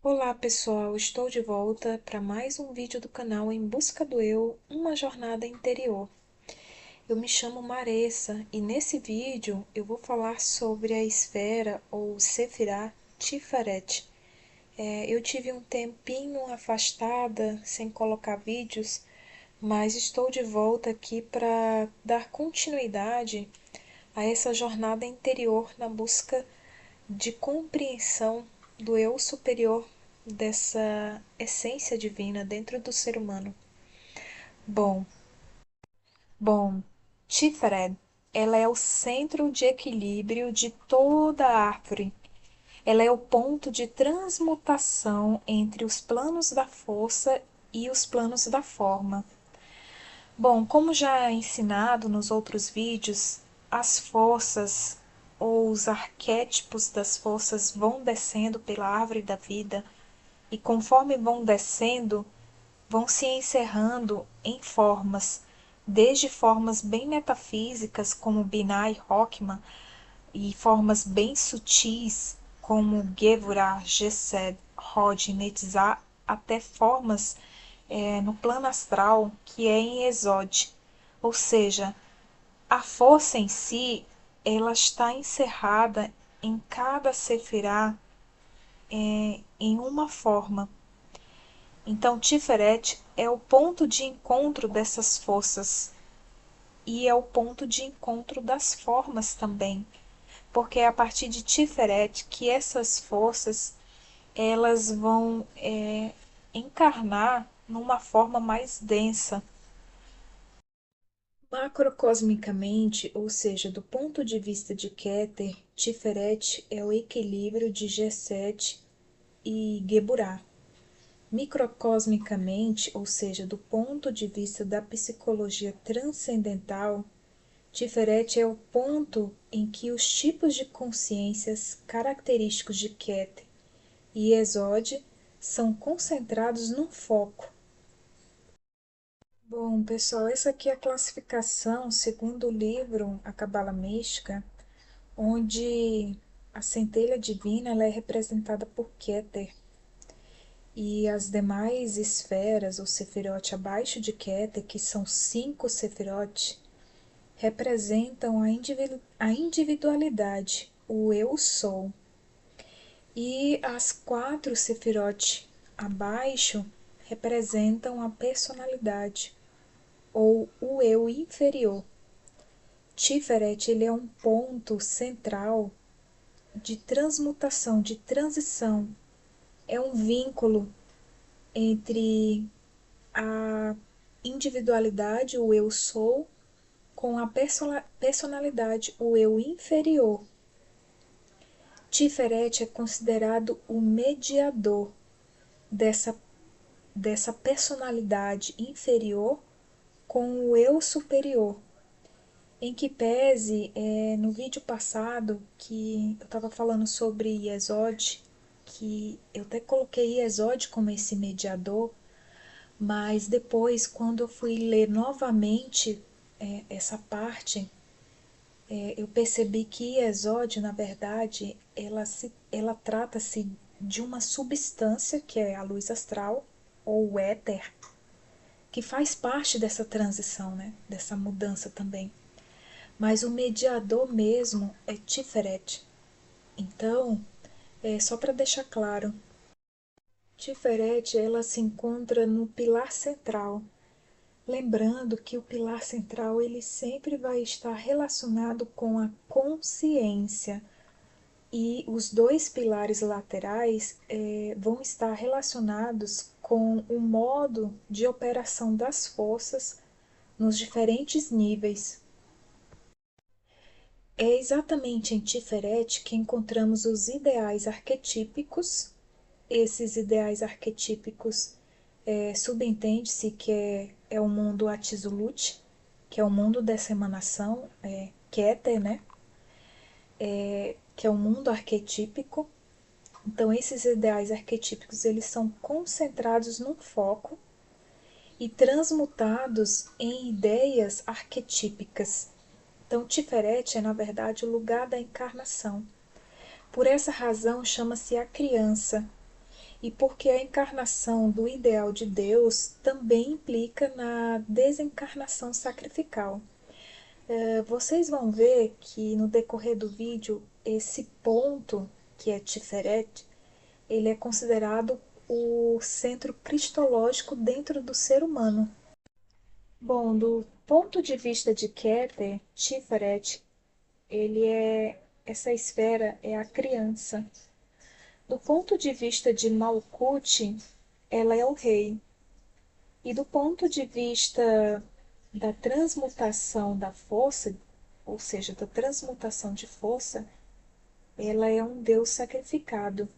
Olá pessoal, estou de volta para mais um vídeo do canal Em Busca do Eu, uma jornada interior. Eu me chamo Maressa e nesse vídeo eu vou falar sobre a esfera ou Sefirah Tiferet. Eu tive um tempinho afastada sem colocar vídeos, mas estou de volta aqui para dar continuidade a essa jornada interior na busca de compreensão do eu superior, dessa essência divina dentro do ser humano. Bom, bom, Tiferet, ela é o centro de equilíbrio de toda a árvore. Ela é o ponto de transmutação entre os planos da força e os planos da forma. Bom, como já ensinado nos outros vídeos, as forças ou os arquétipos das forças vão descendo pela árvore da vida e conforme vão descendo, vão se encerrando em formas, desde formas bem metafísicas como Binah e Rockman e formas bem sutis como Gevurah, Gesed, Hod e Netzah, até formas no plano astral, que é em Exode. Ou seja, a força em si, ela está encerrada em cada sefirá em uma forma. Então, Tiferet é o ponto de encontro dessas forças e é o ponto de encontro das formas também, porque é a partir de Tiferet que essas forças elas vão encarnar numa forma mais densa. Macrocosmicamente, ou seja, do ponto de vista de Keter, Tiferet é o equilíbrio de Geset e Geburah. Microcosmicamente, ou seja, do ponto de vista da psicologia transcendental, Tiferet é o ponto em que os tipos de consciências característicos de Keter e Exode são concentrados num foco. Bom, pessoal, essa aqui é a classificação segundo o livro A Cabala Mística, onde a centelha divina ela é representada por Keter e as demais esferas ou sefirote abaixo de Keter, que são 5 sefirote, representam a individualidade, o eu sou. E as 4 sefirote abaixo representam a personalidade, ou o eu inferior. Tiferet ele é um ponto central de transmutação, de transição. É um vínculo entre a individualidade, o eu sou, com a personalidade, o eu inferior. Tiferet é considerado o mediador dessa, dessa personalidade inferior com o eu superior. Em que pese, no vídeo passado que eu estava falando sobre Yesod, que eu até coloquei Yesod como esse mediador, mas depois, quando eu fui ler novamente essa parte, eu percebi que Yesod, na verdade, ela trata-se de uma substância que é a luz astral, ou o éter, que faz parte dessa transição, né? Dessa mudança também. Mas o mediador mesmo é Tiferet. Então, só para deixar claro, Tiferet ela se encontra no pilar central. Lembrando que o pilar central ele sempre vai estar relacionado com a consciência e os dois pilares laterais vão estar relacionados com o modo de operação das forças nos diferentes níveis. É exatamente em Tiferet que encontramos os ideais arquetípicos. Esses ideais arquetípicos subentende-se que é o mundo Atzilut, que é o mundo dessa emanação, Keter, né? Que é o mundo arquetípico. Então, esses ideais arquetípicos eles são concentrados num foco e transmutados em ideias arquetípicas. Então, Tiferet é, na verdade, o lugar da encarnação. Por essa razão, chama-se a criança. e porque a encarnação do ideal de Deus também implica na desencarnação sacrificial. Vocês vão ver que no decorrer do vídeo, esse ponto, que é Tiferet, ele é considerado o centro cristológico dentro do ser humano. Bom, do ponto de vista de Keter, Tiferet, essa esfera é a criança. Do ponto de vista de Malkuth, ela é o rei. E do ponto de vista da transmutação da força, ou seja, da transmutação de força, ela é um deus sacrificado.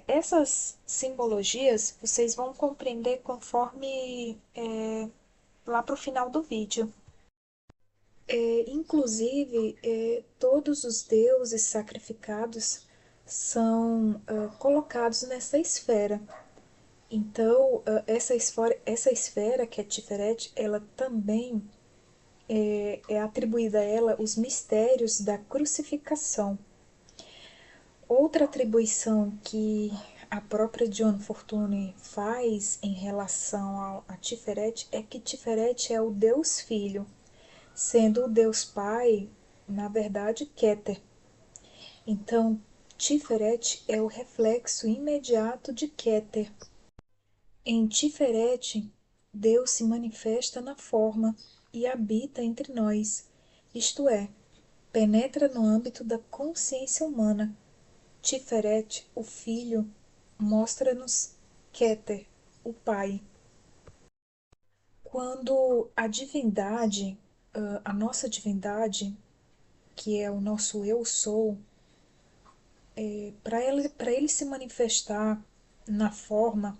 Essas simbologias vocês vão compreender conforme lá para o final do vídeo. Inclusive, todos os deuses sacrificados são colocados nessa esfera. Então, essa esfera que é Tiferet, ela também é atribuída a ela os mistérios da crucificação. Outra atribuição que a própria John Fortune faz em relação a Tiferet é que Tiferet é o Deus Filho, sendo o Deus Pai, na verdade, Keter. Então, Tiferet é o reflexo imediato de Keter. Em Tiferet, Deus se manifesta na forma e habita entre nós, isto é, penetra no âmbito da consciência humana. Tiferet, o Filho, mostra-nos Keter, o Pai. Quando a divindade, a nossa divindade, que é o nosso eu sou, para ele se manifestar na forma,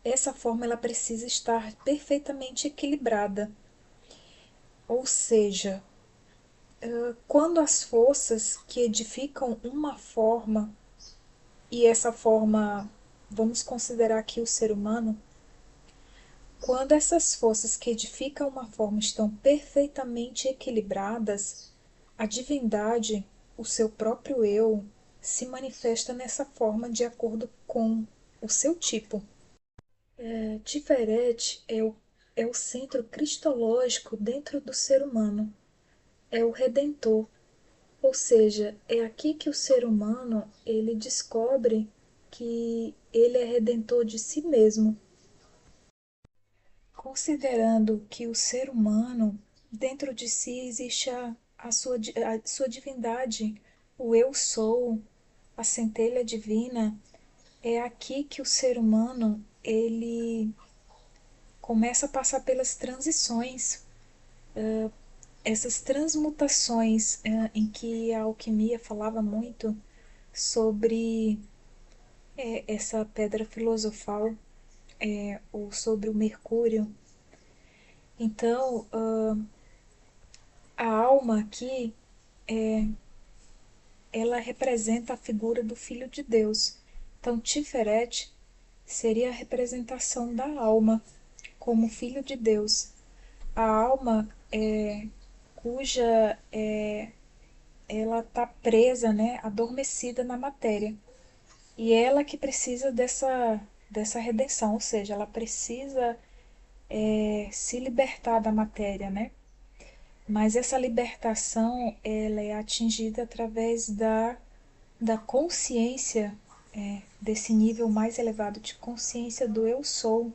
essa forma ela precisa estar perfeitamente equilibrada. Ou seja, quando as forças que edificam uma forma, e essa forma, vamos considerar aqui o ser humano, quando essas forças que edificam uma forma estão perfeitamente equilibradas, a divindade, o seu próprio eu, se manifesta nessa forma de acordo com o seu tipo. Tiferet é o centro cristológico dentro do ser humano, é o redentor, ou seja, é aqui que o ser humano ele descobre que ele é redentor de si mesmo. Considerando que o ser humano, dentro de si existe a sua divindade, o eu sou, a centelha divina, é aqui que o ser humano ele começa a passar pelas transições, essas transmutações em que a alquimia falava muito sobre essa pedra filosofal, ou sobre o Mercúrio. Então, a alma aqui, ela representa a figura do Filho de Deus. Então, Tiferet seria a representação da alma como Filho de Deus. A alma cuja ela está presa, né, adormecida na matéria. E ela que precisa dessa redenção, ou seja, ela precisa se libertar da matéria, né? Mas essa libertação ela é atingida através da consciência, desse nível mais elevado de consciência do eu sou,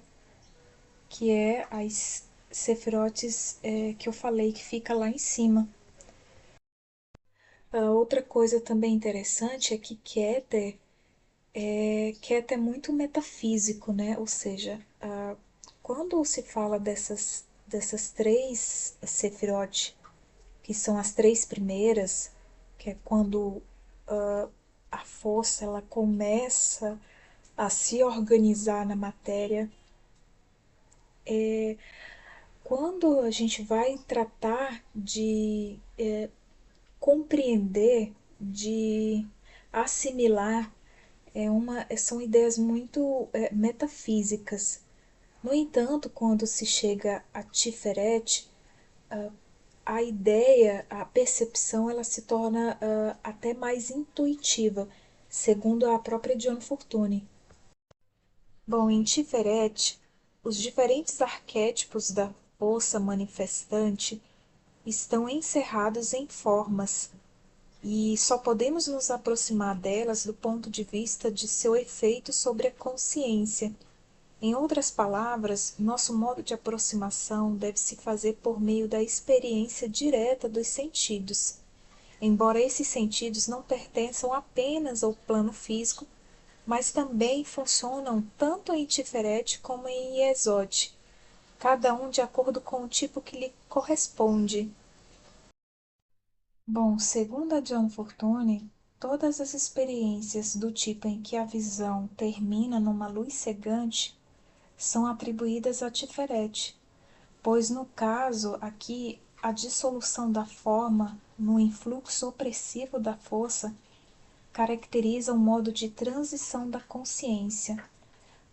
que é as sefirotes que eu falei, que fica lá em cima. A outra coisa também interessante é que Keter é muito metafísico, né? Ou seja, quando se fala dessas três sefirotes, que são as três primeiras, que é quando a força ela começa a se organizar na matéria. Quando a gente vai tratar de compreender, de assimilar, são ideias muito metafísicas. No entanto, quando se chega a Tiferet, a ideia, a percepção, ela se torna até mais intuitiva, segundo a própria John Fortune. Bom, em Tiferet, os diferentes arquétipos da força manifestante estão encerrados em formas, e só podemos nos aproximar delas do ponto de vista de seu efeito sobre a consciência. Em outras palavras, nosso modo de aproximação deve se fazer por meio da experiência direta dos sentidos. Embora esses sentidos não pertençam apenas ao plano físico, mas também funcionam tanto em Tiferet como em Yesod, cada um de acordo com o tipo que lhe corresponde. Bom, segundo a John Fortune, todas as experiências do tipo em que a visão termina numa luz cegante são atribuídas a Tiferet, pois no caso aqui a dissolução da forma no influxo opressivo da força caracteriza um modo de transição da consciência.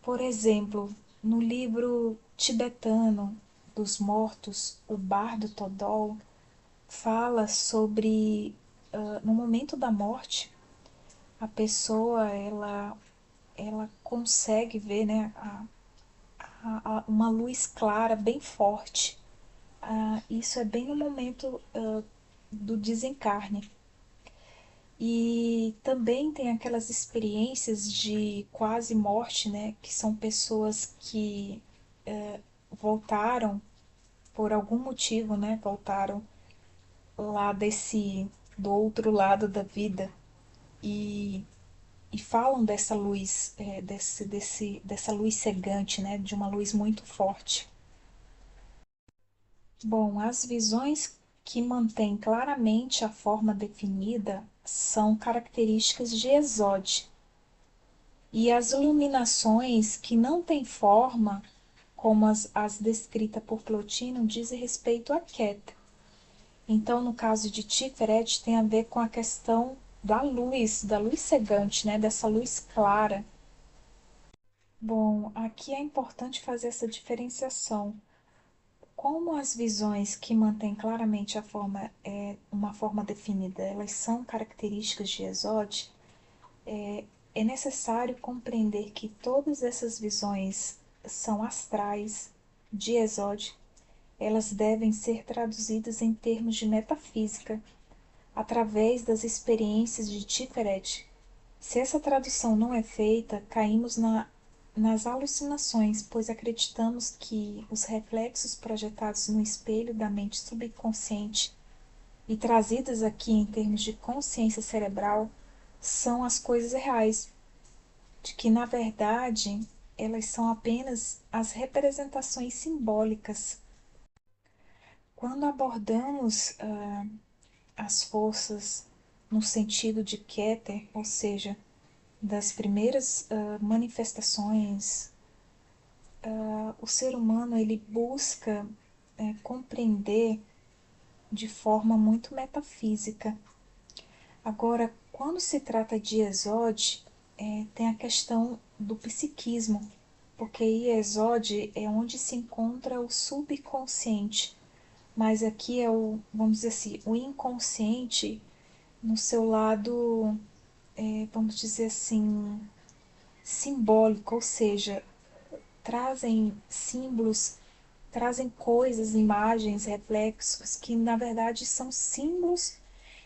Por exemplo, no livro tibetano dos mortos, o Bardo Todol fala sobre no momento da morte, a pessoa ela consegue ver, né, uma luz clara bem forte. Isso é bem no momento do desencarne. E também tem aquelas experiências de quase morte, né? Que são pessoas que voltaram por algum motivo, né? Voltaram lá do outro lado da vida e, e falam dessa luz, dessa luz cegante, né? De uma luz muito forte. Bom, as visões que mantêm claramente a forma definida são características de Exode, e as iluminações que não têm forma, como as descritas por Plotino, dizem respeito à Queta. Então, no caso de Tiferet, tem a ver com a questão da luz cegante, né? Dessa luz clara. Bom, aqui é importante fazer essa diferenciação. Como as visões que mantêm claramente a forma, uma forma definida, elas são características de Exode, é necessário compreender que todas essas visões são astrais, de Exode. Elas devem ser traduzidas em termos de metafísica, através das experiências de Tiferet. Se essa tradução não é feita, caímos nas alucinações, pois acreditamos que os reflexos projetados no espelho da mente subconsciente e trazidas aqui em termos de consciência cerebral são as coisas reais, de que na verdade elas são apenas as representações simbólicas. Quando abordamos as forças no sentido de Keter, ou seja, das primeiras manifestações, o ser humano ele busca compreender de forma muito metafísica. Agora, quando se trata de Exode, tem a questão do psiquismo, porque Exode é onde se encontra o subconsciente, mas aqui é vamos dizer assim, o inconsciente no seu lado, vamos dizer assim, simbólico, ou seja, trazem símbolos, trazem coisas, imagens, reflexos que na verdade são símbolos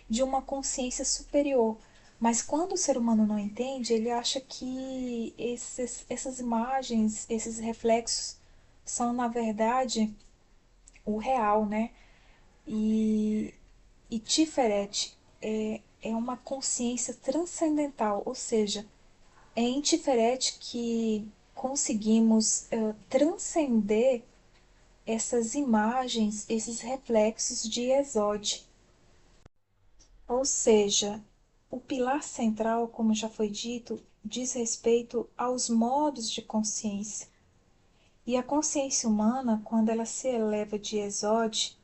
de uma consciência superior. Mas quando o ser humano não entende, ele acha que essas imagens, esses reflexos são na verdade o real, né? E, e Tiferet é uma consciência transcendental, ou seja, é em Tiferet que conseguimos transcender essas imagens, esses reflexos de Exode. Ou seja, o pilar central, como já foi dito, diz respeito aos modos de consciência. E a consciência humana, quando ela se eleva de Exode,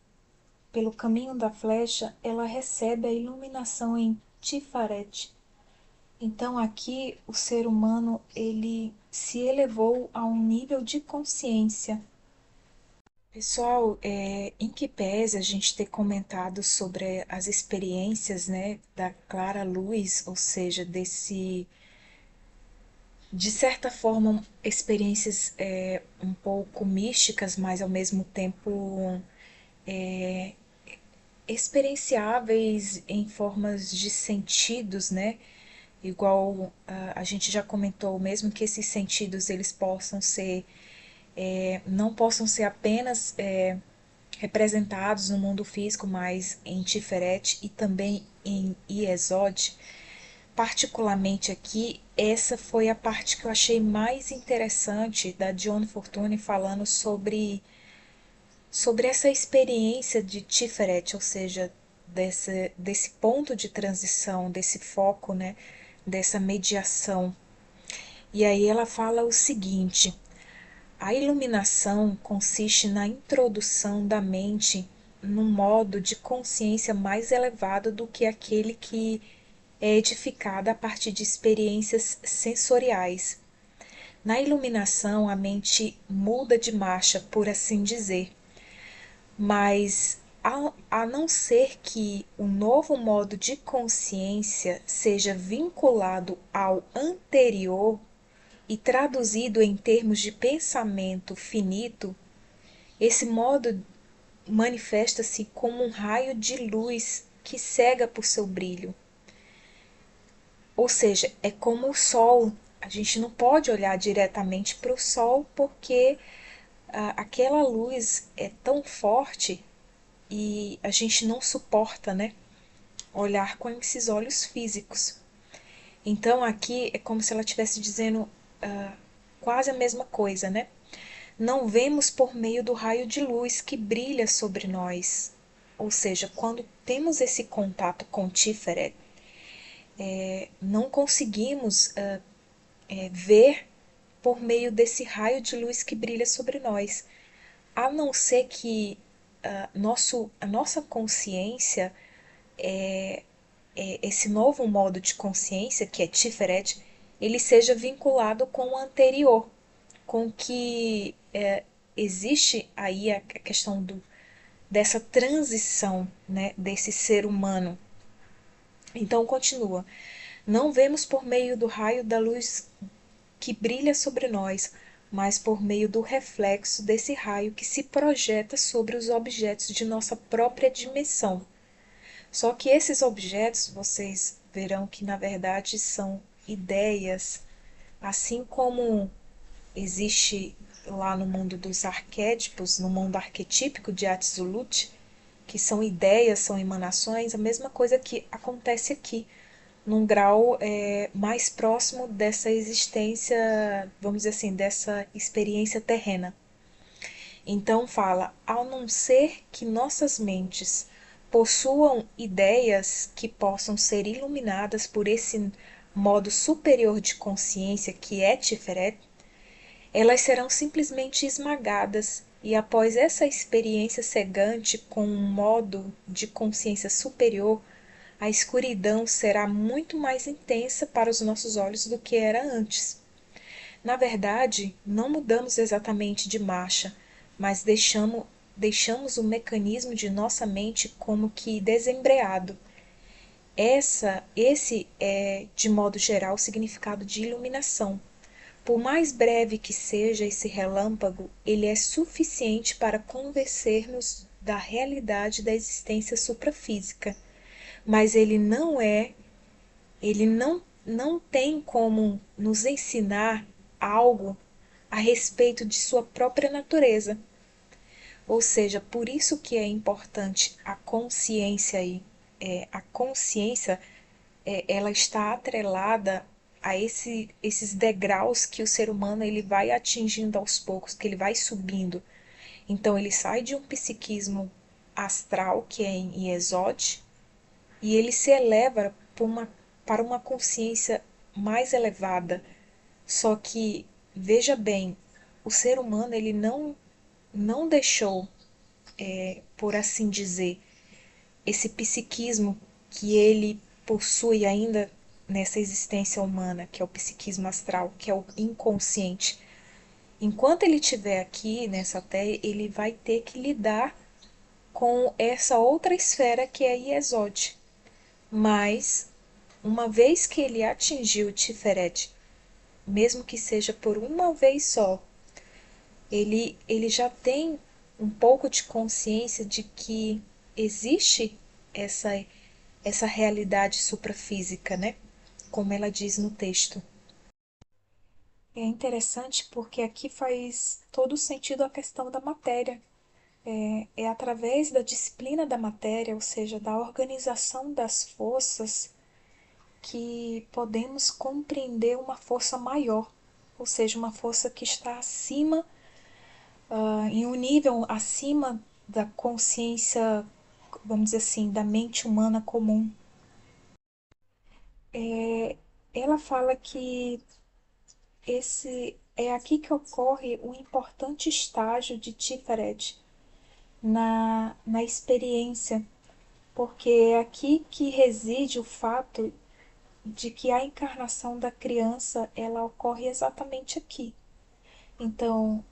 pelo caminho da flecha, ela recebe a iluminação em Tifaret. Então aqui o ser humano ele se elevou a um nível de consciência. Pessoal, em que pese a gente ter comentado sobre as experiências, né, da clara luz, ou seja, de certa forma, experiências um pouco místicas, mas ao mesmo tempo experienciáveis em formas de sentidos, né? Igual a gente já comentou, mesmo que esses sentidos eles possam ser, não possam ser apenas representados no mundo físico, mas em Tiferet e também em Iesod. Particularmente aqui, essa foi a parte que eu achei mais interessante da John Fortune falando sobre essa experiência de Tiferet, ou seja, desse ponto de transição, desse foco, né, dessa mediação. E aí ela fala o seguinte: a iluminação consiste na introdução da mente num modo de consciência mais elevado do que aquele que é edificado a partir de experiências sensoriais. Na iluminação, a mente muda de marcha, por assim dizer, mas a não ser que o novo modo de consciência seja vinculado ao anterior e traduzido em termos de pensamento finito, esse modo manifesta-se como um raio de luz que cega por seu brilho. Ou seja, é como o sol. A gente não pode olhar diretamente para o sol porque aquela luz é tão forte e a gente não suporta, né, olhar com esses olhos físicos. Então aqui é como se ela estivesse dizendo quase a mesma coisa, né? Não vemos por meio do raio de luz que brilha sobre nós. Ou seja, quando temos esse contato com Tiferet, não conseguimos ver por meio desse raio de luz que brilha sobre nós, a não ser que a nossa consciência, esse novo modo de consciência, que é Tiferet, ele seja vinculado com o anterior, com que existe aí a questão dessa transição, né, desse ser humano. Então continua: não vemos por meio do raio da luz que brilha sobre nós, mas por meio do reflexo desse raio que se projeta sobre os objetos de nossa própria dimensão. Só que esses objetos, vocês verão que na verdade são ideias, assim como existe lá no mundo dos arquétipos, no mundo arquetípico de Atzilut, que são ideias, são emanações, a mesma coisa que acontece aqui, num grau mais próximo dessa existência, vamos dizer assim, dessa experiência terrena. Então fala, ao não ser que nossas mentes possuam ideias que possam ser iluminadas por esse modo superior de consciência que é Tiferet, elas serão simplesmente esmagadas e após essa experiência cegante com um modo de consciência superior, a escuridão será muito mais intensa para os nossos olhos do que era antes. Na verdade, não mudamos exatamente de marcha, mas deixamos o mecanismo de nossa mente como que desembreado. Esse é, de modo geral, o significado de iluminação. Por mais breve que seja esse relâmpago, ele é suficiente para convencer-nos da realidade da existência suprafísica, mas ele não tem como nos ensinar algo a respeito de sua própria natureza. Ou seja, por isso que é importante a consciência aí. A consciência, ela está atrelada a esses degraus que o ser humano ele vai atingindo aos poucos, que ele vai subindo. Então ele sai de um psiquismo astral, que é em Iesod, e ele se eleva para uma consciência mais elevada. Só que, veja bem, o ser humano ele não deixou, por assim dizer, esse psiquismo que ele possui ainda nessa existência humana, que é o psiquismo astral, que é o inconsciente. Enquanto ele estiver aqui nessa terra, ele vai ter que lidar com essa outra esfera que é Iesod. Mas, uma vez que ele atingiu o Tiferet, mesmo que seja por uma vez só, ele já tem um pouco de consciência de que existe essa, essa realidade suprafísica, né? Como ela diz no texto. É interessante porque aqui faz todo sentido a questão da matéria. É através da disciplina da matéria, ou seja, da organização das forças, que podemos compreender uma força maior, ou seja, uma força que está acima, em um nível acima da consciência, vamos dizer assim, da mente humana comum. Ela fala que esse é aqui que ocorre um importante estágio de Tiferet na experiência, porque é aqui que reside o fato de que a encarnação da criança ela ocorre exatamente aqui. Então,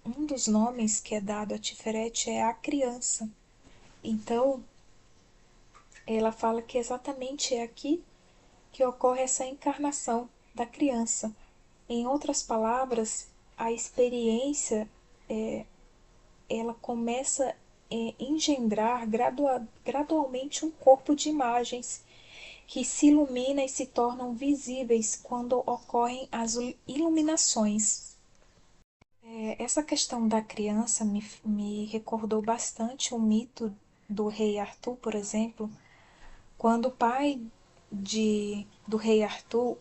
um dos nomes que é dado a Tiferet é a criança. Então, ela fala que exatamente é aqui que ocorre essa encarnação da criança. Em outras palavras, a experiência ela começa a engendrar gradualmente um corpo de imagens que se ilumina e se tornam visíveis quando ocorrem as iluminações. Essa questão da criança me recordou bastante o mito do rei Arthur, por exemplo, quando o pai do rei Arthur,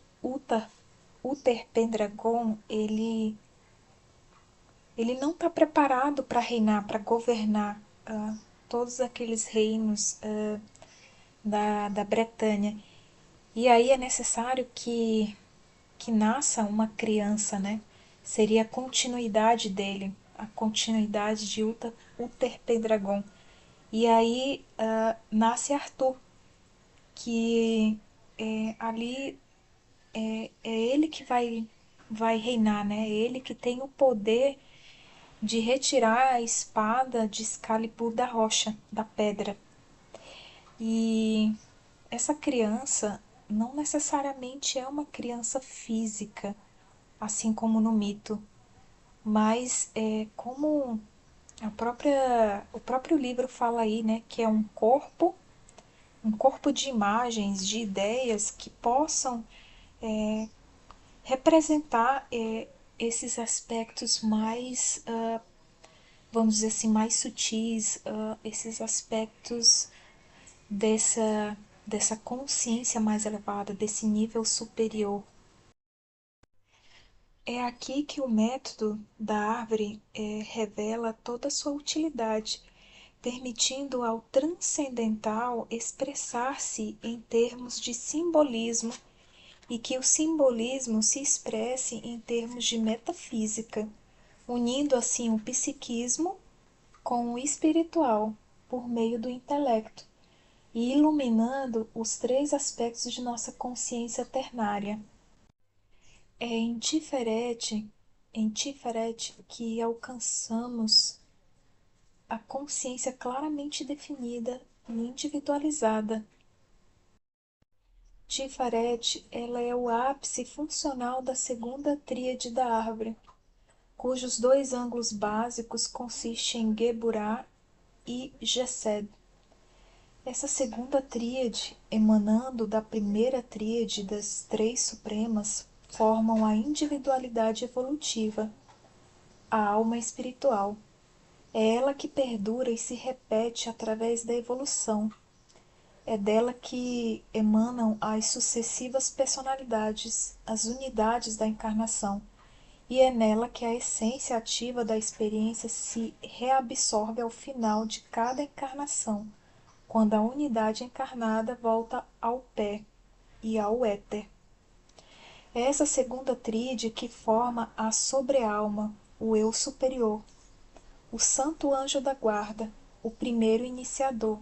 Uther Pendragon, ele não está preparado para reinar, para governar todos aqueles reinos da Bretanha. E aí é necessário que nasça uma criança, né? Seria a continuidade dele, a continuidade de Uther Pendragon. E aí nasce Arthur, que ali é ele que vai reinar, né? É ele que tem o poder de retirar a espada de Excalibur da rocha, da pedra. E essa criança não necessariamente é uma criança física, assim como no mito, mas é como o próprio livro fala aí, né, que é um corpo de imagens, de ideias que possam representar esses aspectos mais, vamos dizer assim, mais sutis, esses aspectos dessa, dessa consciência mais elevada, desse nível superior. É aqui que o método da árvore revela toda a sua utilidade, permitindo ao transcendental expressar-se em termos de simbolismo e que o simbolismo se expresse em termos de metafísica, unindo assim o psiquismo com o espiritual por meio do intelecto e iluminando os três aspectos de nossa consciência ternária. É em Tiferet que alcançamos a consciência claramente definida e individualizada. Tiferet, ela é o ápice funcional da segunda tríade da árvore, cujos dois ângulos básicos consistem em Geburah e Gesed. Essa segunda tríade, emanando da primeira tríade das três supremas, formam a individualidade evolutiva, a alma espiritual. É ela que perdura e se repete através da evolução. É dela que emanam as sucessivas personalidades, as unidades da encarnação, e é nela que a essência ativa da experiência se reabsorve ao final de cada encarnação, quando a unidade encarnada volta ao pé e ao éter. É essa segunda tríade que forma a sobrealma, o eu superior, o santo anjo da guarda, o primeiro iniciador.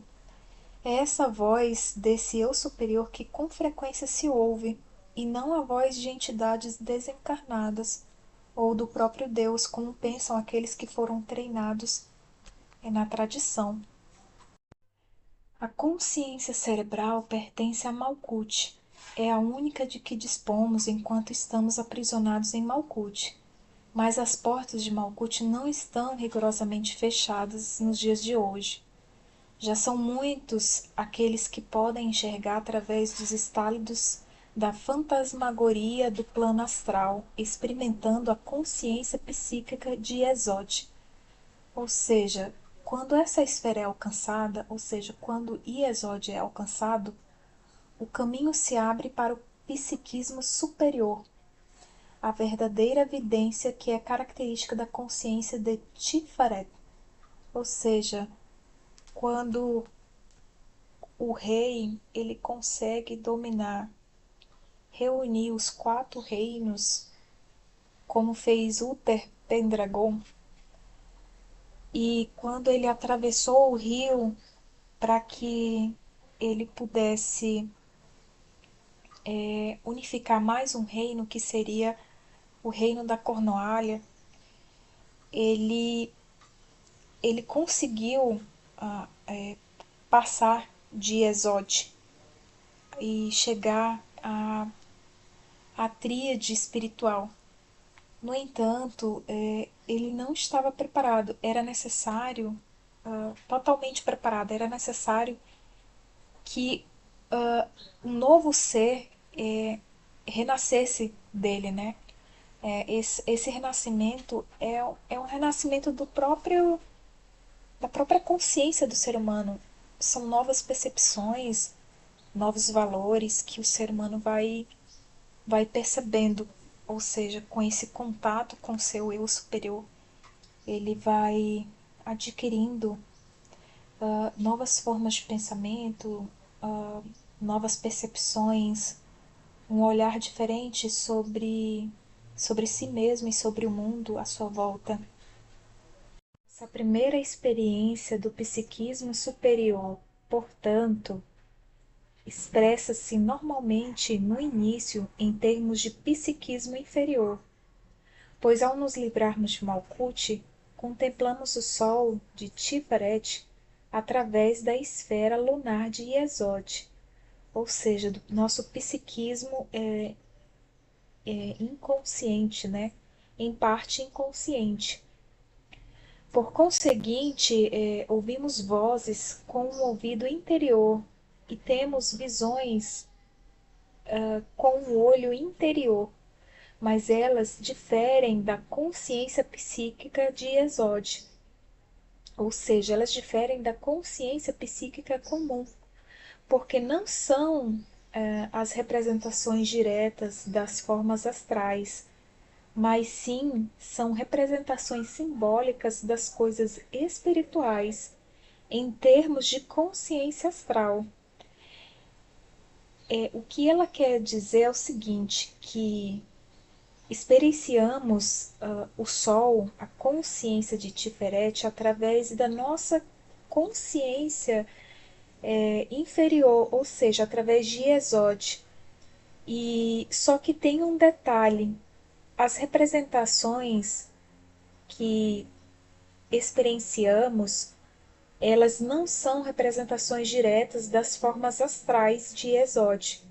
É essa voz desse eu superior que com frequência se ouve, e não a voz de entidades desencarnadas ou do próprio Deus, como pensam aqueles que foram treinados na tradição. A consciência cerebral pertence a Malkuth, é a única de que dispomos enquanto estamos aprisionados em Malkuth. Mas as portas de Malkuth não estão rigorosamente fechadas nos dias de hoje. Já são muitos aqueles que podem enxergar através dos estálidos da fantasmagoria do plano astral, experimentando a consciência psíquica de Iesod. Ou seja, quando essa esfera é alcançada, ou seja, quando Iesod é alcançado, o caminho se abre para o psiquismo superior, a verdadeira evidência que é característica da consciência de Tiferet. Ou seja, quando o rei ele consegue dominar, reunir os 4 reinos, como fez Uther Pendragon, e quando ele atravessou o rio para que ele pudesse unificar mais um reino, que seria o reino da Cornualha, ele, ele conseguiu passar de Exode e chegar à tríade espiritual. No entanto, ele não estava preparado, era necessário, totalmente preparado, era necessário que um novo ser renascesse dele, né? Esse renascimento é um renascimento da própria consciência do ser humano. São novas percepções, novos valores que o ser humano vai percebendo, ou seja, com esse contato com seu eu superior, ele vai adquirindo novas formas de pensamento, novas percepções, um olhar diferente sobre si mesmo e sobre o mundo à sua volta. Essa primeira experiência do psiquismo superior, portanto, expressa-se normalmente no início em termos de psiquismo inferior, pois ao nos livrarmos de Malkuth, contemplamos o Sol de Tiferet através da esfera lunar de Iesod, ou seja, do nosso psiquismo inconsciente, né? Em parte inconsciente. Por conseguinte, ouvimos vozes com o ouvido interior e temos visões com o olho interior, mas elas diferem da consciência psíquica de Iesod, ou seja, elas diferem da consciência psíquica comum, porque não são as representações diretas das formas astrais, mas sim são representações simbólicas das coisas espirituais em termos de consciência astral. O que ela quer dizer é o seguinte, que experienciamos o Sol, a consciência de Tiferet, através da nossa consciência inferior, ou seja, através de Iesod. E só que tem um detalhe: as representações que experienciamos, elas não são representações diretas das formas astrais de Iesod,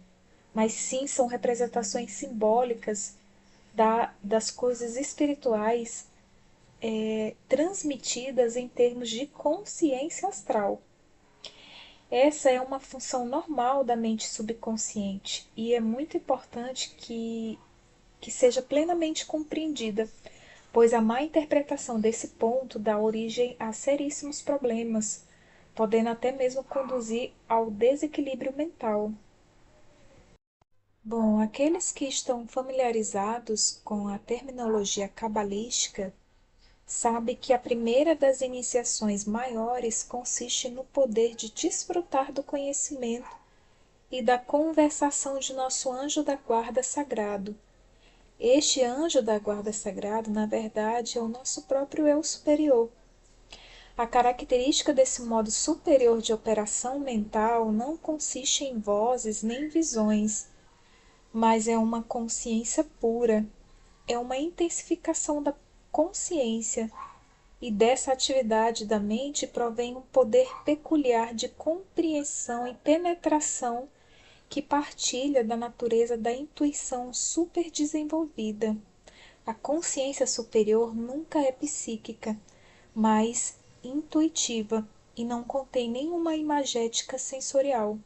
mas sim são representações simbólicas das coisas espirituais transmitidas em termos de consciência astral. Essa é uma função normal da mente subconsciente e é muito importante que seja plenamente compreendida, pois a má interpretação desse ponto dá origem a seríssimos problemas, podendo até mesmo conduzir ao desequilíbrio mental. Bom, aqueles que estão familiarizados com a terminologia cabalística sabem que a primeira das iniciações maiores consiste no poder de desfrutar do conhecimento e da conversação de nosso anjo da guarda sagrado. Este anjo da guarda sagrado, na verdade, é o nosso próprio eu superior. A característica desse modo superior de operação mental não consiste em vozes nem visões, mas é uma consciência pura, é uma intensificação da consciência, e dessa atividade da mente provém um poder peculiar de compreensão e penetração que partilha da natureza da intuição superdesenvolvida. A consciência superior nunca é psíquica, mas intuitiva e não contém nenhuma imagética sensorial.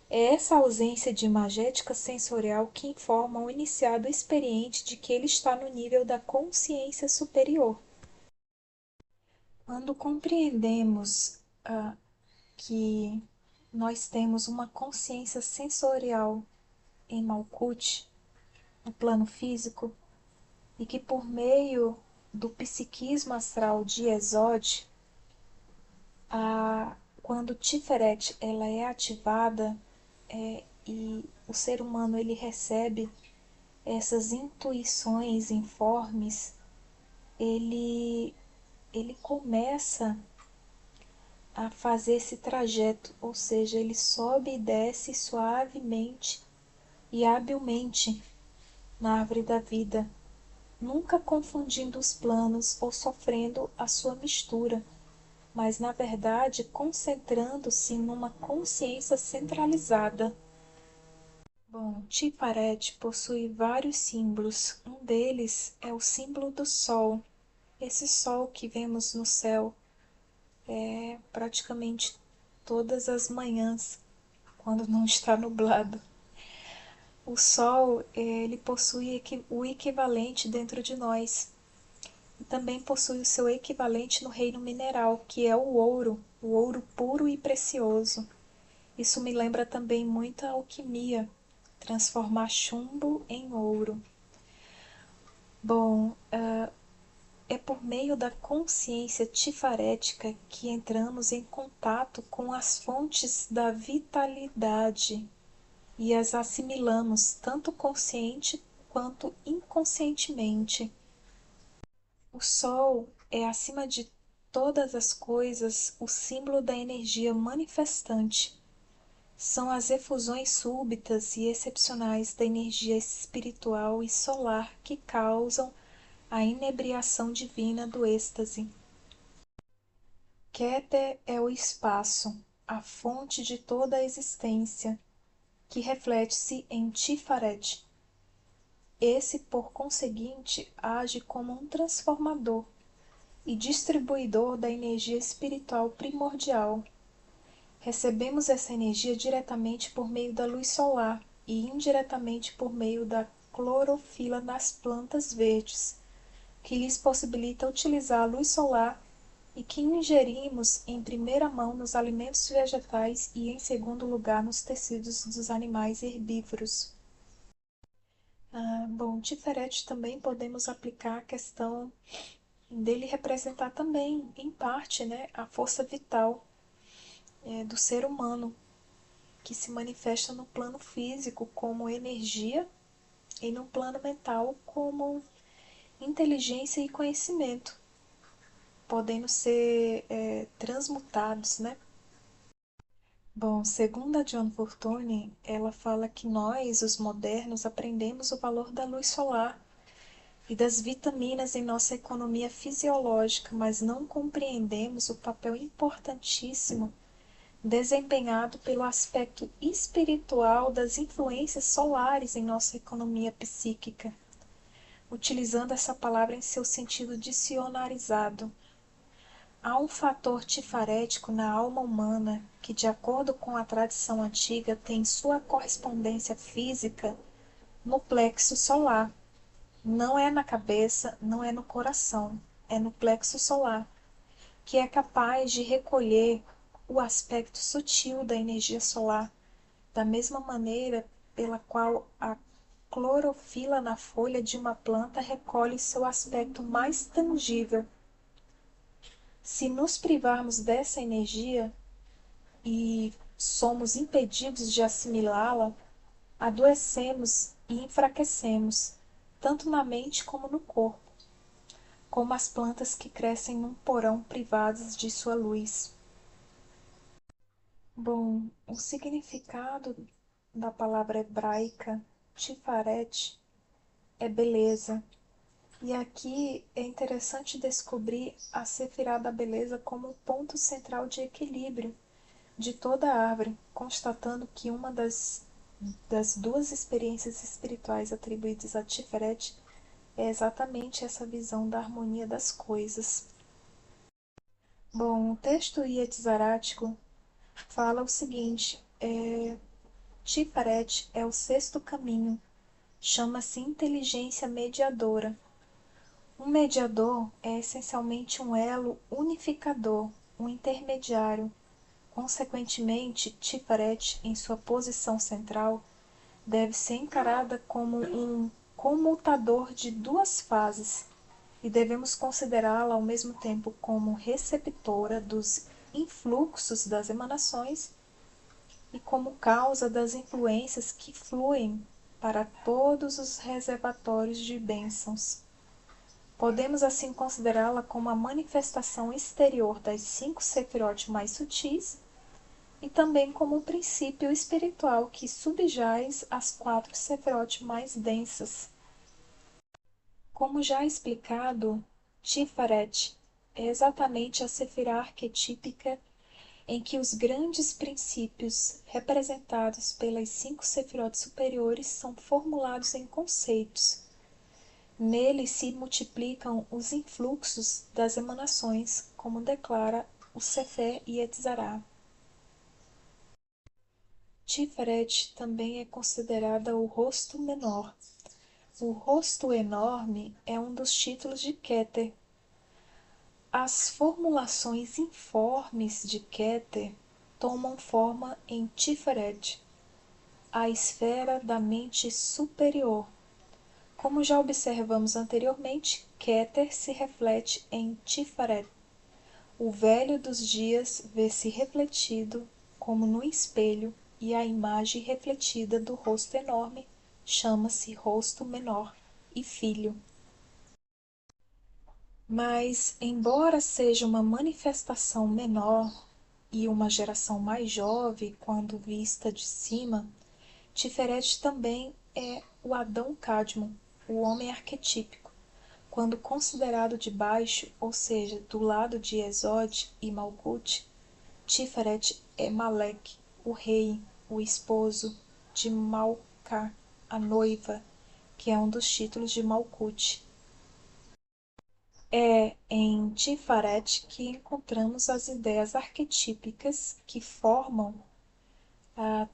É essa ausência de imagética sensorial que informa o iniciado experiente de que ele está no nível da consciência superior. Quando compreendemos que nós temos uma consciência sensorial em Malkuth, no plano físico, e que por meio do psiquismo astral de Esod, quando Tiferet ela é ativada, e o ser humano ele recebe essas intuições informes, ele começa a fazer esse trajeto, ou seja, ele sobe e desce suavemente e habilmente na árvore da vida, nunca confundindo os planos ou sofrendo a sua mistura, mas na verdade concentrando-se numa consciência centralizada. Bom, Tiferet possui vários símbolos. Um deles é o símbolo do Sol. Esse Sol que vemos no céu praticamente todas as manhãs, quando não está nublado. O Sol, ele possui o equivalente dentro de nós. E também possui o seu equivalente no reino mineral, que é o ouro puro e precioso. Isso me lembra também muito a alquimia, transformar chumbo em ouro. Bom, é por meio da consciência tifarética que entramos em contato com as fontes da vitalidade e as assimilamos tanto consciente quanto inconscientemente. O Sol é, acima de todas as coisas, o símbolo da energia manifestante. São as efusões súbitas e excepcionais da energia espiritual e solar que causam a inebriação divina do êxtase. Keter é o espaço, a fonte de toda a existência, que reflete-se em Tiferet. Esse, por conseguinte, age como um transformador e distribuidor da energia espiritual primordial. Recebemos essa energia diretamente por meio da luz solar e indiretamente por meio da clorofila nas plantas verdes, que lhes possibilita utilizar a luz solar e que ingerimos em primeira mão nos alimentos vegetais e em segundo lugar nos tecidos dos animais herbívoros. Bom, Tiferet também podemos aplicar a questão dele representar também, em parte, né, a força vital do ser humano, que se manifesta no plano físico como energia e no plano mental como inteligência e conhecimento, podendo ser transmutados, né? Bom, segundo a John Fortune, ela fala que nós, os modernos, aprendemos o valor da luz solar e das vitaminas em nossa economia fisiológica, mas não compreendemos o papel importantíssimo desempenhado pelo aspecto espiritual das influências solares em nossa economia psíquica, utilizando essa palavra em seu sentido dicionarizado. Há um fator tifarético na alma humana que, de acordo com a tradição antiga, tem sua correspondência física no plexo solar. Não é na cabeça, não é no coração, é no plexo solar, que é capaz de recolher o aspecto sutil da energia solar, da mesma maneira pela qual a clorofila na folha de uma planta recolhe seu aspecto mais tangível. Se nos privarmos dessa energia e somos impedidos de assimilá-la, adoecemos e enfraquecemos, tanto na mente como no corpo, como as plantas que crescem num porão privadas de sua luz. Bom, o significado da palavra hebraica Tifaret é beleza. E aqui é interessante descobrir a Sefirá da beleza como o ponto central de equilíbrio de toda a árvore, constatando que uma das das duas experiências espirituais atribuídas a Tiferet é exatamente essa visão da harmonia das coisas. Bom, o texto Ietzarático fala o seguinte: Tiferet é o sexto caminho, chama-se inteligência mediadora. Um mediador é essencialmente um elo unificador, um intermediário. Consequentemente, Tiferet, em sua posição central, deve ser encarada como um comutador de duas fases, e devemos considerá-la ao mesmo tempo como receptora dos influxos das emanações e como causa das influências que fluem para todos os reservatórios de bênçãos. Podemos assim considerá-la como a manifestação exterior das 5 sefirot mais sutis e também como um princípio espiritual que subjaz as 4 sefirot mais densas. Como já explicado, Tiferet é exatamente a sefirá arquetípica em que os grandes princípios representados pelas 5 sefirot superiores são formulados em conceitos. Nele se multiplicam os influxos das emanações, como declara o Sefer Yetzirah. Tiferet também é considerada o rosto menor. O rosto enorme é um dos títulos de Keter. As formulações informes de Keter tomam forma em Tiferet, a esfera da mente superior. Como já observamos anteriormente, Keter se reflete em Tiferet. O velho dos dias vê-se refletido como no espelho, e a imagem refletida do rosto enorme chama-se rosto menor e filho. Mas, embora seja uma manifestação menor e uma geração mais jovem quando vista de cima, Tiferet também é o Adão Cadmo, o homem arquetípico. Quando considerado de baixo, ou seja, do lado de Esod e Malkut, Tiferet é Malek, o rei, o esposo de Malká, a noiva, que é um dos títulos de Malkut. É em Tiferet que encontramos as ideias arquetípicas que formam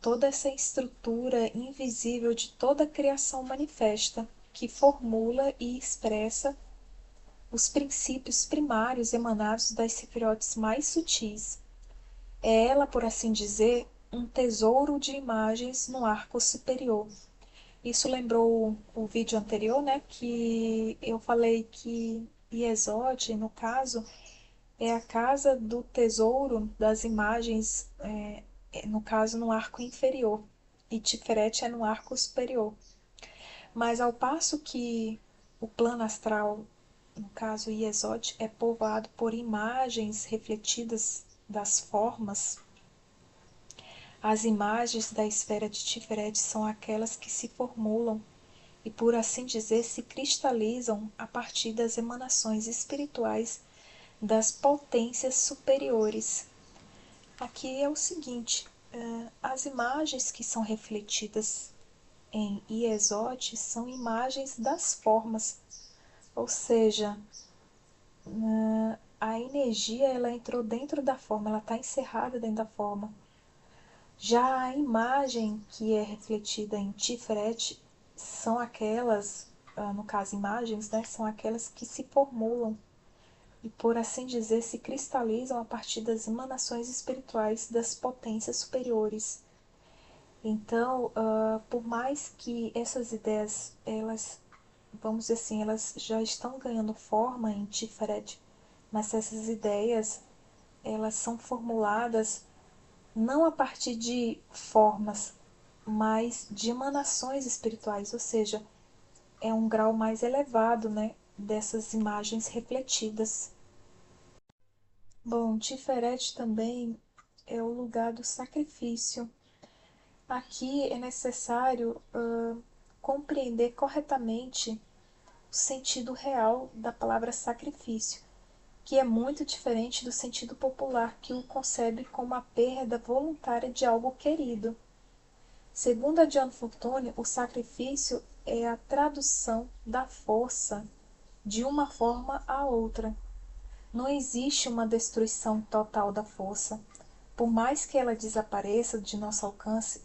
toda essa estrutura invisível de toda a criação manifesta, que formula e expressa os princípios primários emanados das sefirotes mais sutis. É ela, por assim dizer, um tesouro de imagens no arco superior. Isso lembrou o vídeo anterior, né, que eu falei que Iesod, no caso, é a casa do tesouro das imagens, no caso, no arco inferior, e Tiferet é no arco superior. Mas ao passo que o plano astral, no caso Iesod, é povoado por imagens refletidas das formas, as imagens da esfera de Tiferet são aquelas que se formulam e, por assim dizer, se cristalizam a partir das emanações espirituais das potências superiores. Aqui é o seguinte, as imagens que são refletidas em Iesod são imagens das formas, ou seja, a energia ela entrou dentro da forma, ela está encerrada dentro da forma. Já a imagem que é refletida em Tiferet são aquelas, no caso imagens, né, são aquelas que se formulam e, por assim dizer, se cristalizam a partir das emanações espirituais das potências superiores. Então, por mais que essas ideias, elas, vamos dizer assim, elas já estão ganhando forma em Tiferet, mas essas ideias, elas são formuladas não a partir de formas, mas de emanações espirituais, ou seja, é um grau mais elevado, né, dessas imagens refletidas. Bom, Tiferet também é o lugar do sacrifício. Aqui é necessário compreender corretamente o sentido real da palavra sacrifício, que é muito diferente do sentido popular que o concebe como a perda voluntária de algo querido. Segundo a John Fortune, o sacrifício é a tradução da força de uma forma a outra. Não existe uma destruição total da força. Por mais que ela desapareça de nosso alcance,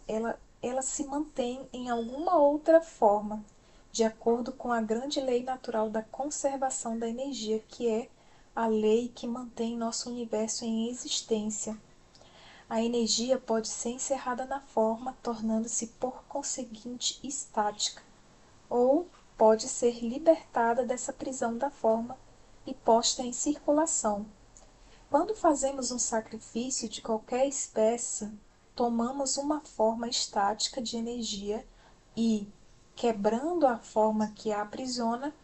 ela se mantém em alguma outra forma, de acordo com a grande lei natural da conservação da energia, que é a lei que mantém nosso universo em existência. A energia pode ser encerrada na forma, tornando-se por conseguinte estática, ou pode ser libertada dessa prisão da forma e posta em circulação. Quando fazemos um sacrifício de qualquer espécie, tomamos uma forma estática de energia e, quebrando a forma que a aprisiona,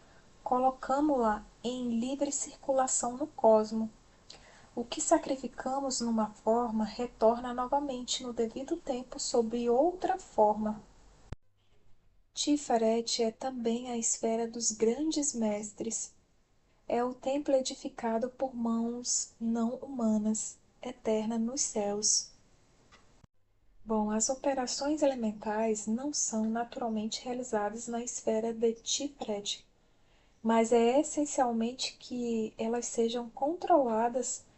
colocamo-la em livre circulação no cosmos. O que sacrificamos numa forma retorna novamente no devido tempo sob outra forma. Tiferet é também a esfera dos grandes mestres. É o templo edificado por mãos não humanas, eterna nos céus. Bom, as operações elementais não são naturalmente realizadas na esfera de Tiferet, mas é essencialmente que elas sejam controladas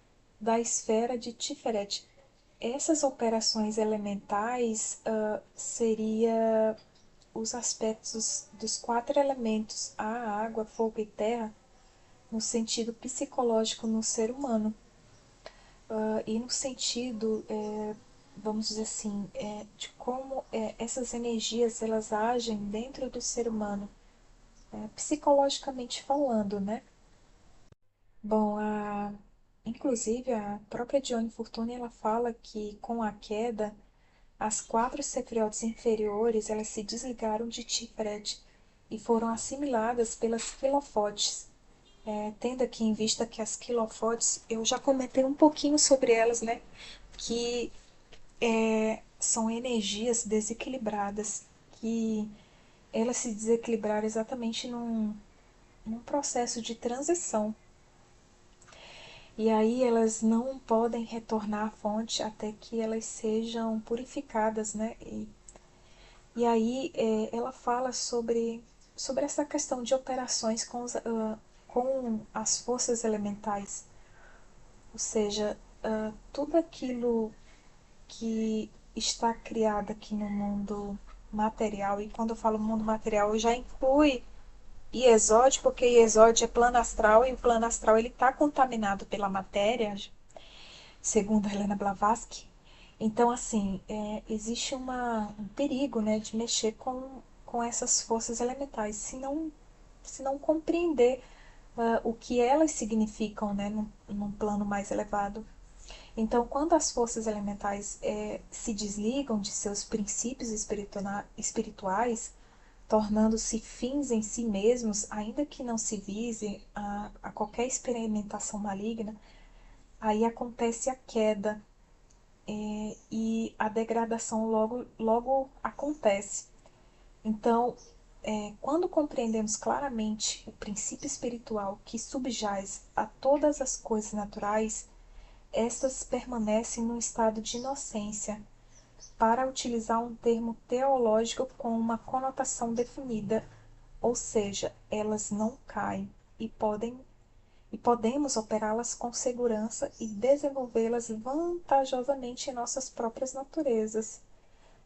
da esfera de Tiferet. Essas operações elementais seria os aspectos dos quatro elementos, a água, fogo e terra, no sentido psicológico no ser humano. E no sentido, vamos dizer assim, de como essas energias elas agem dentro do ser humano, psicologicamente falando, né? Bom, inclusive a própria Dione Fortune ela fala que com a queda as quatro sefirot inferiores elas se desligaram de Tiferet e foram assimiladas pelas quilofotes. Tendo aqui em vista que as quilofotes, eu já comentei um pouquinho sobre elas, né? Que são energias desequilibradas, que elas se desequilibraram exatamente num processo de transição. E aí elas não podem retornar à fonte até que elas sejam purificadas, né? E aí ela fala sobre essa questão de operações com as forças elementais. Ou seja, tudo aquilo que está criado aqui no mundo material, e quando eu falo mundo material, eu já inclui Iesod, porque Iesod é plano astral, e o plano astral ele está contaminado pela matéria, segundo a Helena Blavatsky. Então, assim, existe um perigo, né, de mexer com essas forças elementais, se não compreender o que elas significam, né, num plano mais elevado. Então, quando as forças elementais se desligam de seus princípios espirituais, tornando-se fins em si mesmos, ainda que não se vise a qualquer experimentação maligna, aí acontece a queda e a degradação logo acontece. Então, quando compreendemos claramente o princípio espiritual que subjaz a todas as coisas naturais, estas permanecem num estado de inocência, para utilizar um termo teológico com uma conotação definida, ou seja, elas não caem e podemos operá-las com segurança e desenvolvê-las vantajosamente em nossas próprias naturezas,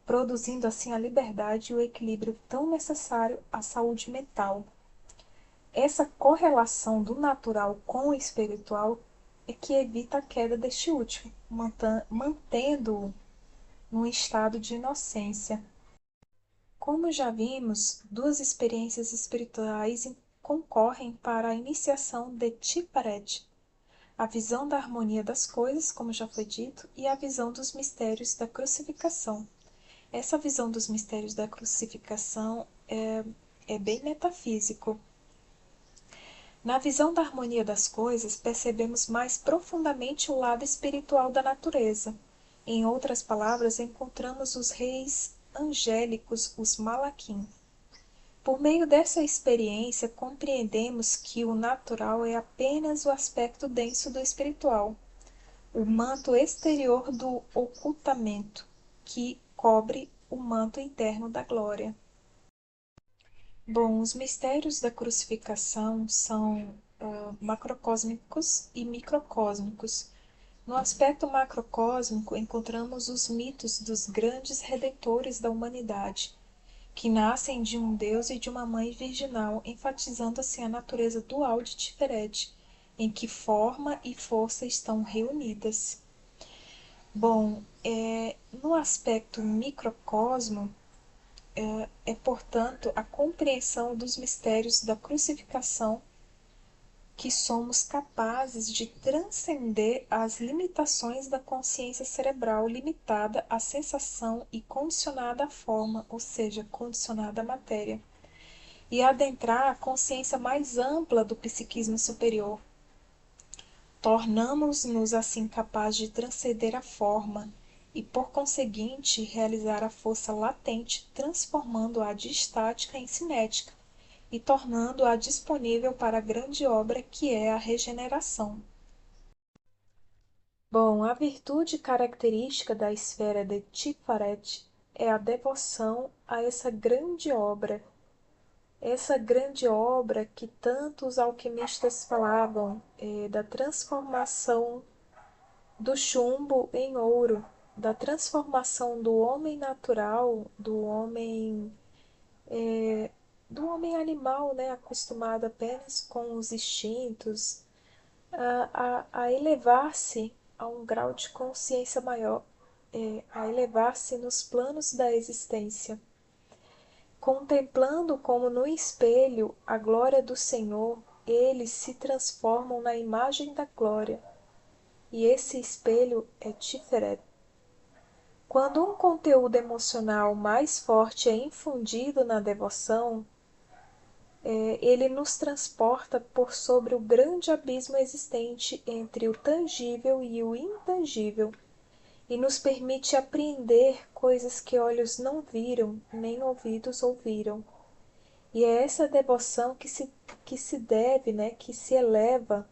produzindo assim a liberdade e o equilíbrio tão necessário à saúde mental. Essa correlação do natural com o espiritual é que evita a queda deste último, mantendo-o num estado de inocência. Como já vimos, duas experiências espirituais concorrem para a iniciação de Tiferet: a visão da harmonia das coisas, como já foi dito, e a visão dos mistérios da crucificação. Essa visão dos mistérios da crucificação é bem metafísico. Na visão da harmonia das coisas, percebemos mais profundamente o lado espiritual da natureza. Em outras palavras, encontramos os reis angélicos, os Malaquim. Por meio dessa experiência, compreendemos que o natural é apenas o aspecto denso do espiritual, o manto exterior do ocultamento, que cobre o manto interno da glória. Bom, os mistérios da crucificação são macrocósmicos e microcósmicos. No aspecto macrocósmico, encontramos os mitos dos grandes redentores da humanidade, que nascem de um Deus e de uma mãe virginal, enfatizando assim a natureza dual de Tiferet, em que forma e força estão reunidas. Bom, no aspecto microcosmo, portanto, a compreensão dos mistérios da crucificação que somos capazes de transcender as limitações da consciência cerebral limitada à sensação e condicionada à forma, ou seja, condicionada à matéria, e adentrar a consciência mais ampla do psiquismo superior. Tornamos-nos assim capazes de transcender a forma e, por conseguinte, realizar a força latente, transformando-a de estática em cinética e tornando-a disponível para a grande obra que é a regeneração. Bom, a virtude característica da esfera de Tiferet é a devoção a essa grande obra que tantos alquimistas falavam, da transformação do chumbo em ouro, da transformação do homem natural, do homem animal, né, acostumado apenas com os instintos, a elevar-se a um grau de consciência maior, a elevar-se nos planos da existência. Contemplando como no espelho a glória do Senhor, eles se transformam na imagem da glória, e esse espelho é Tiferet. Quando um conteúdo emocional mais forte é infundido na devoção, ele nos transporta por sobre o grande abismo existente entre o tangível e o intangível e nos permite apreender coisas que olhos não viram, nem ouvidos ouviram. E é essa devoção que se deve, né, que se eleva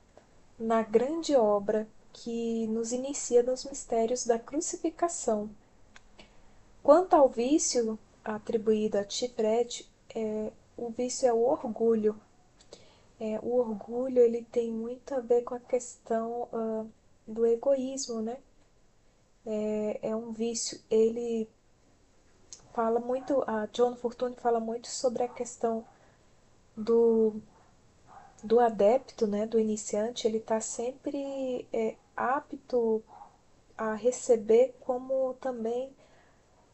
na grande obra que nos inicia nos mistérios da crucificação. Quanto ao vício atribuído a Tiferet, o vício é o orgulho. O orgulho ele tem muito a ver com a questão do egoísmo, né? É um vício. Ele fala muito, a John Fortune fala muito sobre a questão do, do adepto, né? Do iniciante. Ele está sempre apto a receber, como também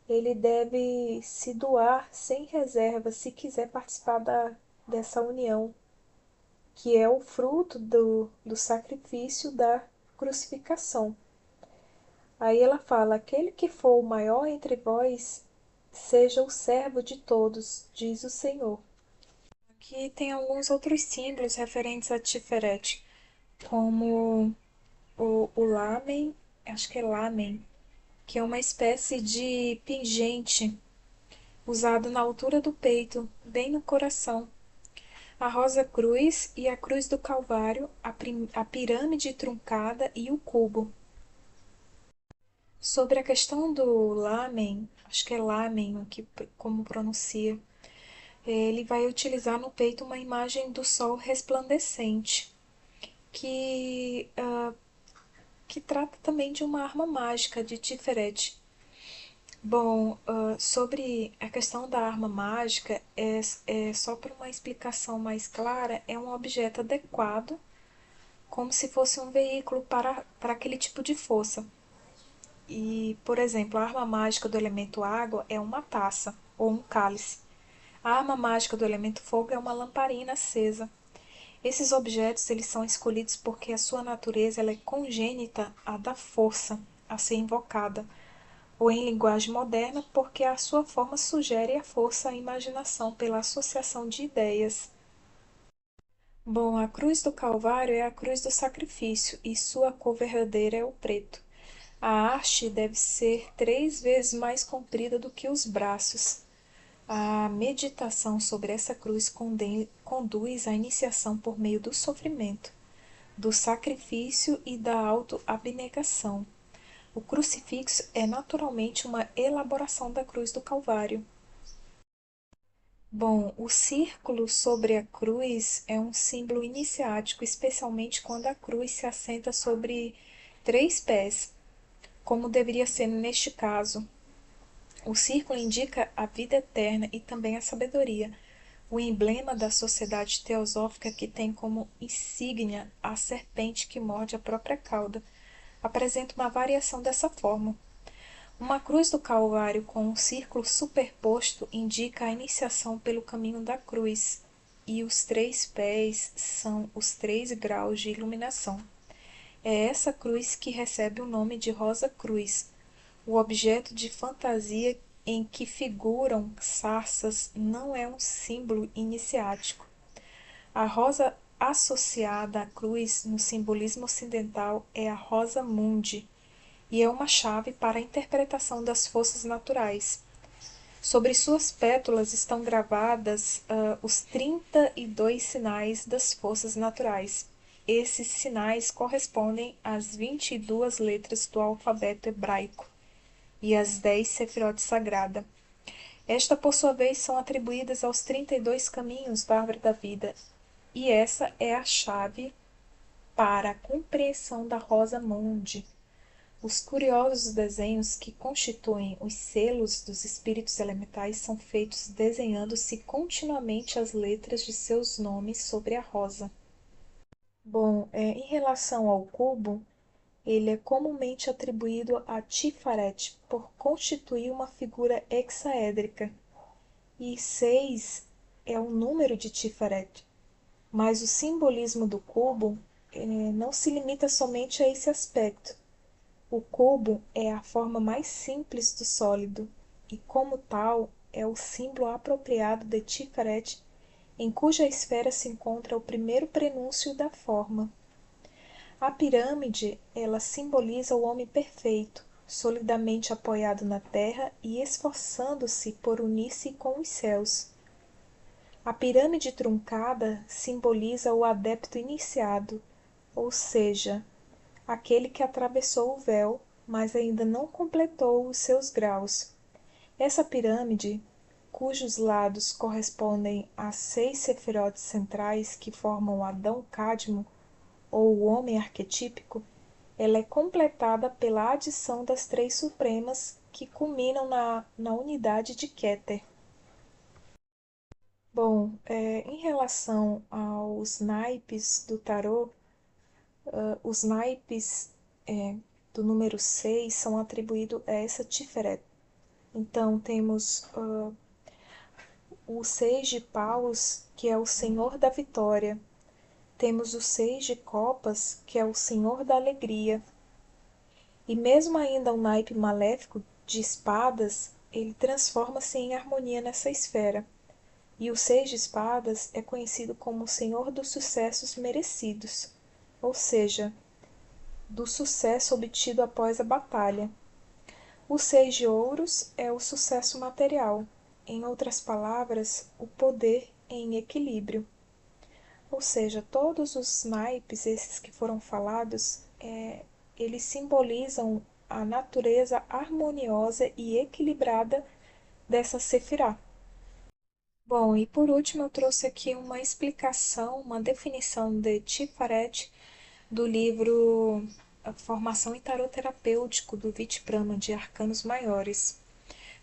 ele deve se doar sem reserva se quiser participar dessa união, que é o fruto do sacrifício da crucificação. Aí ela fala: aquele que for o maior entre vós, seja o servo de todos, diz o Senhor. Aqui tem alguns outros símbolos referentes a Tiferet, como o lamen, acho que é lamen, que é uma espécie de pingente usado na altura do peito, bem no coração. A Rosa Cruz e a Cruz do Calvário, a pirâmide truncada e o cubo. Sobre a questão do lamen, acho que é lamen aqui como pronuncia, ele vai utilizar no peito uma imagem do sol resplandecente, que, que trata também de uma arma mágica de Tiferet. Bom, sobre a questão da arma mágica, só para uma explicação mais clara, é um objeto adequado, como se fosse um veículo para aquele tipo de força. E, por exemplo, a arma mágica do elemento água é uma taça ou um cálice. A arma mágica do elemento fogo é uma lamparina acesa. Esses objetos eles são escolhidos porque a sua natureza ela é congênita à da força a ser invocada, ou em linguagem moderna, porque a sua forma sugere a força à imaginação pela associação de ideias. Bom, a cruz do Calvário é a cruz do sacrifício e sua cor verdadeira é o preto. A haste deve ser 3 vezes mais comprida do que os braços. A meditação sobre essa cruz conduz à iniciação por meio do sofrimento, do sacrifício e da autoabnegação. O crucifixo é naturalmente uma elaboração da cruz do Calvário. Bom, o círculo sobre a cruz é um símbolo iniciático, especialmente quando a cruz se assenta sobre 3 pés, como deveria ser neste caso. O círculo indica a vida eterna e também a sabedoria, o emblema da sociedade teosófica que tem como insígnia a serpente que morde a própria cauda, apresenta uma variação dessa forma. Uma cruz do Calvário com um círculo superposto indica a iniciação pelo caminho da cruz, e os 3 pés são os 3 graus de iluminação. É essa cruz que recebe o nome de Rosa Cruz. O objeto de fantasia em que figuram sarças não é um símbolo iniciático. A rosa associada à cruz no simbolismo ocidental é a rosa mundi, e é uma chave para a interpretação das forças naturais. Sobre suas pétalas estão gravadas os 32 sinais das forças naturais. Esses sinais correspondem às 22 letras do alfabeto hebraico e às 10 sefirotes sagradas. Esta, por sua vez, são atribuídas aos 32 caminhos da árvore da vida, e essa é a chave para a compreensão da rosa mundi. Os curiosos desenhos que constituem os selos dos espíritos elementais são feitos desenhando-se continuamente as letras de seus nomes sobre a rosa. Bom, em relação ao cubo, ele é comumente atribuído a Tiferet por constituir uma figura hexaédrica, e 6 é o número de Tiferet. Mas o simbolismo do cubo não se limita somente a esse aspecto. O cubo é a forma mais simples do sólido e, como tal, é o símbolo apropriado de Tiferet, em cuja esfera se encontra o primeiro prenúncio da forma. A pirâmide, ela simboliza o homem perfeito, solidamente apoiado na terra e esforçando-se por unir-se com os céus. A pirâmide truncada simboliza o adepto iniciado, ou seja, aquele que atravessou o véu, mas ainda não completou os seus graus. Essa pirâmide, cujos lados correspondem às 6 sefirotes centrais que formam o Adão Cádmio, ou o homem arquetípico, ela é completada pela adição das 3 supremas que culminam na unidade de Keter. Bom, em relação aos naipes do tarô, os naipes do número 6 são atribuídos a essa Tiferet. Então, temos o 6 de paus, que é o Senhor da Vitória. Temos o 6 de copas, que é o Senhor da Alegria. E mesmo ainda o naipe maléfico de espadas, ele transforma-se em harmonia nessa esfera. E o 6 de espadas é conhecido como o Senhor dos sucessos merecidos, ou seja, do sucesso obtido após a batalha. O 6 de ouros é o sucesso material, em outras palavras, o poder em equilíbrio. Ou seja, todos os naipes, esses que foram falados, eles simbolizam a natureza harmoniosa e equilibrada dessa Sefirá. Bom, e por último eu trouxe aqui uma explicação, uma definição de Tiferet do livro A Formação em Tarot Terapêutico do Vitprama de Arcanos Maiores.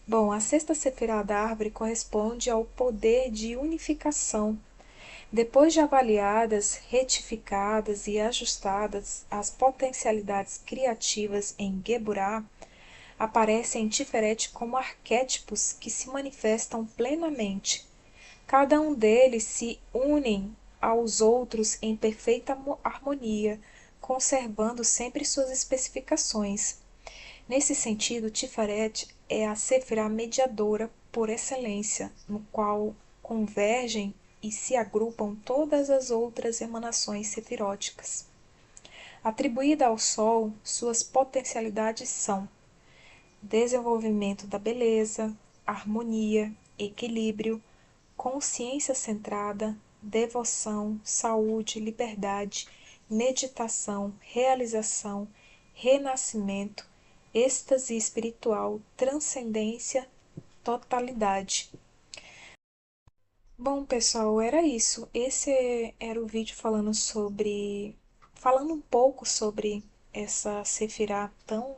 Bom, a sexta Sefirá da árvore corresponde ao poder de unificação. Depois de avaliadas, retificadas e ajustadas as potencialidades criativas em Geburah, aparecem em Tiferet como arquétipos que se manifestam plenamente. Cada um deles se unem aos outros em perfeita harmonia, conservando sempre suas especificações. Nesse sentido, Tiferet é a Sefirá mediadora por excelência, no qual convergem e se agrupam todas as outras emanações sefiróticas. Atribuída ao Sol, suas potencialidades são desenvolvimento da beleza, harmonia, equilíbrio, consciência centrada, devoção, saúde, liberdade, meditação, realização, renascimento, êxtase espiritual, transcendência, totalidade. Bom, pessoal, era isso. Esse era o vídeo falando um pouco sobre essa sefirá tão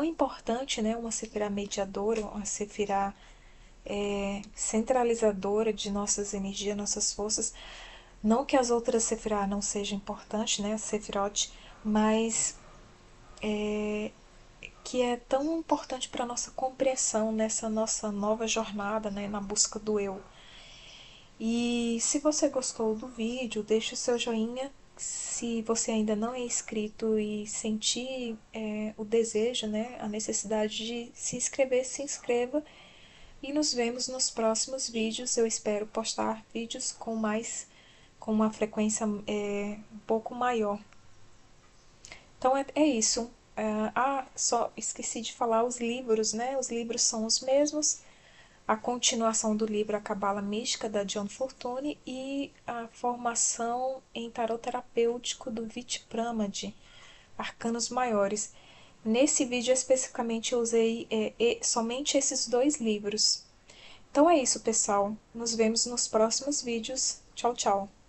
importante, né? Uma sefirá mediadora, uma sefirá centralizadora de nossas energias, nossas forças. Não que as outras sefirá não sejam importantes, né? A sefirot, mas que é tão importante para a nossa compreensão nessa nossa nova jornada, né? Na busca do eu. E se você gostou do vídeo, deixe o seu joinha. Se você ainda não é inscrito e sentir o desejo, né, a necessidade de se inscrever, se inscreva. E nos vemos nos próximos vídeos. Eu espero postar vídeos com uma frequência um pouco maior. Então é isso. Só esqueci de falar os livros, né? Os livros são os mesmos. A continuação do livro A Cabala Mística, da John Fortune, e a formação em tarot terapêutico do Vitpramad, Arcanos Maiores. Nesse vídeo especificamente eu usei somente esses dois livros. Então é isso, pessoal. Nos vemos nos próximos vídeos. Tchau, tchau.